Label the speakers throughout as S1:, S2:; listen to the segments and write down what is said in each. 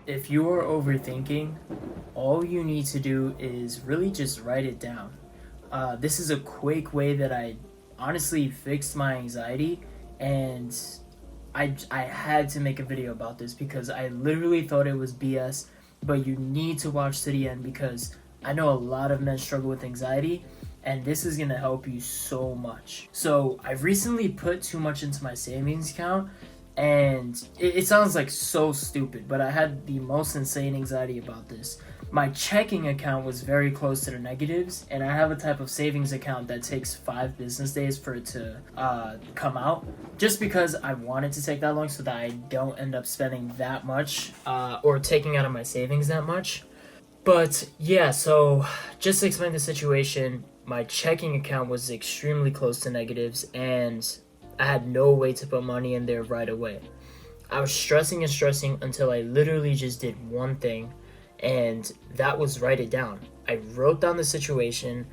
S1: If you are overthinking, all you need to do is really just write it down. This is a quick way that I honestly fixed my anxiety, and I had to make a video about this because I literally thought it was BS, but you need to watch to the end because I know a lot of men struggle with anxiety, and this is gonna help you so much. So I've recently put too much into my savings account, and it sounds like so stupid, but I had the most insane anxiety about this. My checking account was very close to the negatives, and I have a type of savings account that takes 5 business days for it to come out, just because I wanted to take that long so that I don't end up spending that much or taking out of my savings that much. But yeah, so just to explain the situation, my checking account was extremely close to negatives, and I had no way to put money in there right away. I was stressing and stressing until I literally just did one thing, and that was write it down. I wrote down the situation,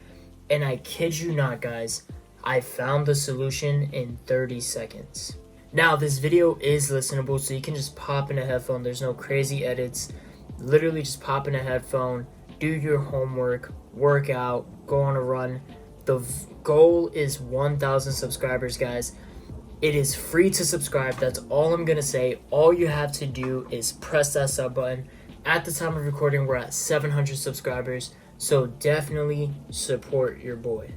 S1: and I kid you not, guys, I found the solution in 30 seconds. Now, this video is listenable, so you can just pop in a headphone. There's no crazy edits. Literally just pop in a headphone, do your homework, work out, go on a run. The goal is 1,000 subscribers, guys. It is free to subscribe. That's all I'm gonna say. All you have to do is press that sub button. At the time of recording, we're at 700 subscribers, so definitely support your boy.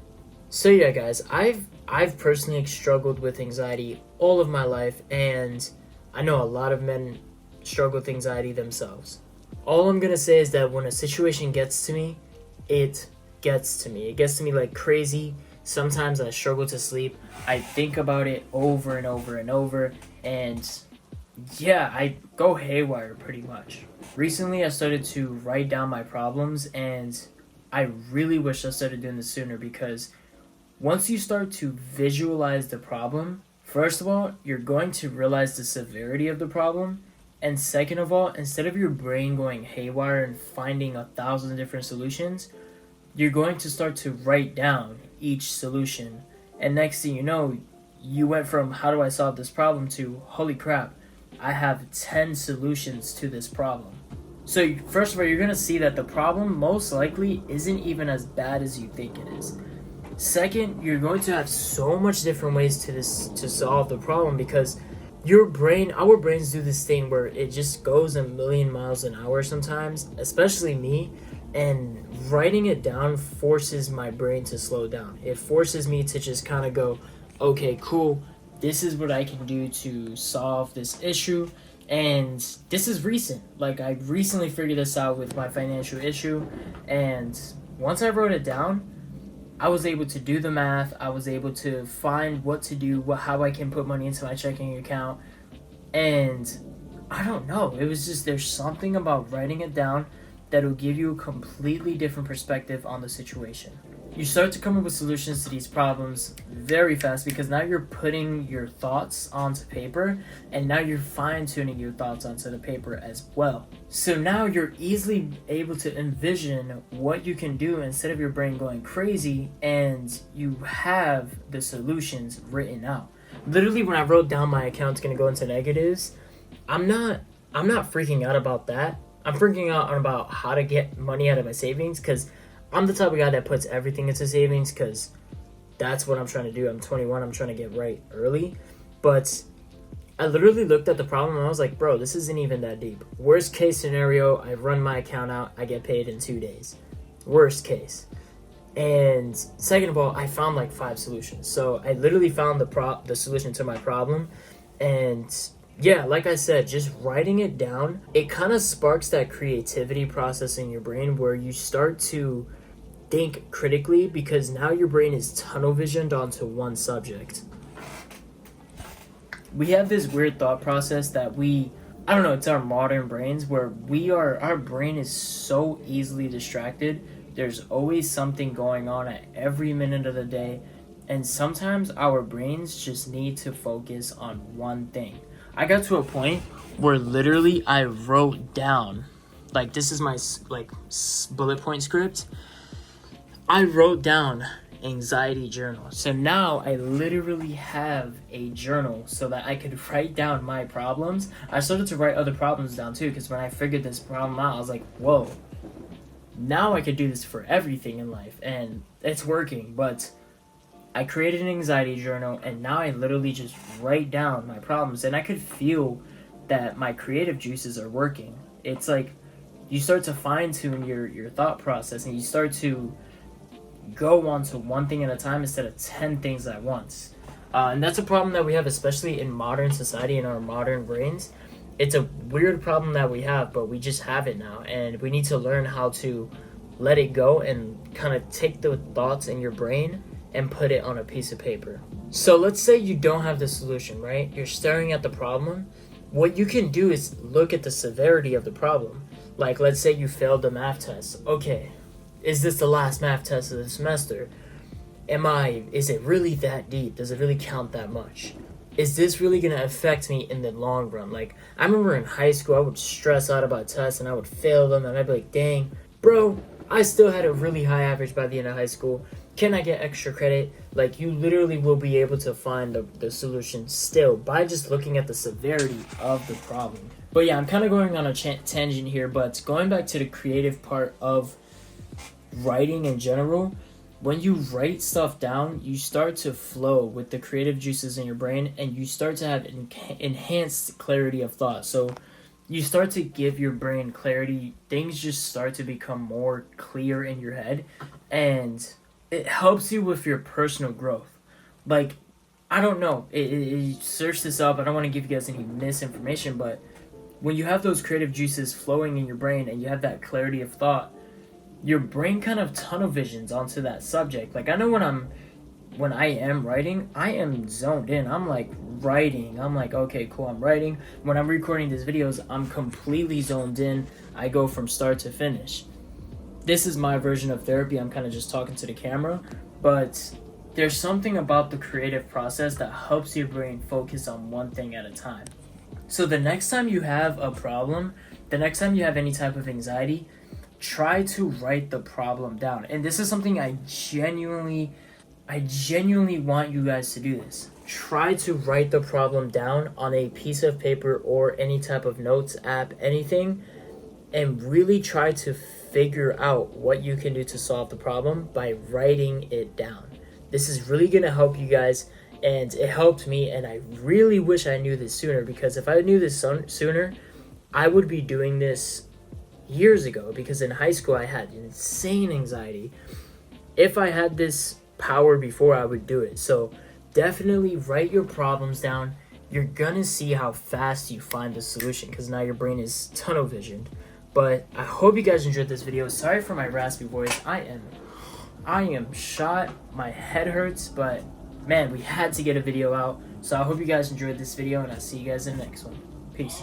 S1: So yeah, guys, I've personally struggled with anxiety all of my life, and I know a lot of men struggle with anxiety themselves. All I'm gonna say is that when a situation gets to me, it gets to me. It gets to me like crazy. Sometimes I struggle to sleep. I think about it over and over and over, and yeah, I go haywire pretty much. Recently, I started to write down my problems, and I really wish I started doing this sooner because once you start to visualize the problem, first of all, you're going to realize the severity of the problem, and second of all, instead of your brain going haywire and finding 1,000 different solutions, you're going to start to write down each solution. And next thing you know, you went from how do I solve this problem to holy crap, I have 10 solutions to this problem. So first of all, you're going to see that the problem most likely isn't even as bad as you think it is. Second, you're going to have so much different ways to solve the problem because our brains do this thing where it just goes a million miles an hour sometimes, especially me, and writing it down forces my brain to slow down. It forces me to just kind of go, okay, cool, this is what I can do to solve this issue, and this is recent. Like, I recently figured this out with my financial issue, and once I wrote it down, I was able to do the math. I was able to find what to do, how I can put money into my checking account. And I don't know. It was just, there's something about writing it down that will give you a completely different perspective on the situation. You start to come up with solutions to these problems very fast because now you're putting your thoughts onto paper, and now you're fine-tuning your thoughts onto the paper as well. So now you're easily able to envision what you can do instead of your brain going crazy, and you have the solutions written out. Literally, when I wrote down my account's gonna go into negatives, I'm not freaking out about that. I'm freaking out about how to get money out of my savings because I'm the type of guy that puts everything into savings because that's what I'm trying to do. I'm 21. I'm trying to get right early. But I literally looked at the problem and I was like, bro, this isn't even that deep. Worst case scenario, I run my account out. I get paid in 2 days. Worst case. And second of all, I found like 5 solutions. So I literally found the solution to my problem. And yeah, like I said, just writing it down, it kind of sparks that creativity process in your brain where you start to think critically because now your brain is tunnel visioned onto one subject. We have this weird thought process that I don't know, it's our modern brains where our brain is so easily distracted. There's always something going on at every minute of the day, and sometimes our brains just need to focus on one thing. I got to a point where literally I wrote down, like, this is my bullet point script. I wrote down anxiety journal. So now I literally have a journal so that I could write down my problems. I started to write other problems down too, because when I figured this problem out, I was like, whoa, now I could do this for everything in life, and it's working. But I created an anxiety journal, and now I literally just write down my problems, and I could feel that my creative juices are working. It's like you start to fine-tune your thought process, and you start to go on to one thing at a time instead of 10 things at once. And that's a problem that we have, especially in modern society, in our modern brains. It's a weird problem that we have, but we just have it now, and we need to learn how to let it go and kind of take the thoughts in your brain and put it on a piece of paper. So let's say you don't have the solution, right? You're staring at the problem. What you can do is look at the severity of the problem. Like, let's say you failed the math test. Okay, is this the last math test of the semester? Is it really that deep? Does it really count that much? Is this really going to affect me in the long run? Like, I remember in high school, I would stress out about tests and I would fail them, and I'd be like, dang, bro, I still had a really high average by the end of high school. Can I get extra credit? Like, you literally will be able to find the solution still by just looking at the severity of the problem. But yeah, I'm kind of going on a tangent here, but going back to the creative part of writing in general, when you write stuff down, you start to flow with the creative juices in your brain, and you start to have enhanced clarity of thought. So you start to give your brain clarity. Things just start to become more clear in your head, and it helps you with your personal growth. Like, I don't know, search this up. I don't want to give you guys any misinformation, but when you have those creative juices flowing in your brain and you have that clarity of thought, your brain kind of tunnel visions onto that subject. Like, I know when I am writing, I am zoned in. I'm like writing. I'm like, okay, cool, I'm writing. When I'm recording these videos, I'm completely zoned in. I go from start to finish. This is my version of therapy. I'm kind of just talking to the camera, but there's something about the creative process that helps your brain focus on one thing at a time. So the next time you have a problem, the next time you have any type of anxiety, try to write the problem down. And this is something I genuinely want you guys to do this. Try to write the problem down on a piece of paper or any type of notes app, anything, and really try to figure out what you can do to solve the problem by writing it down. This is really going to help you guys, and it helped me, and I really wish I knew this sooner, because if I knew this sooner, I would be doing this years ago, because in high school I had insane anxiety. If I had this power before, I would do it. So definitely write your problems down. You're gonna see how fast you find the solution, because now your brain is tunnel visioned. But I hope you guys enjoyed this video. Sorry for my raspy voice. I am shot. My head hurts, but man, we had to get a video out. So I hope you guys enjoyed this video, and I'll see you guys in the next one. Peace.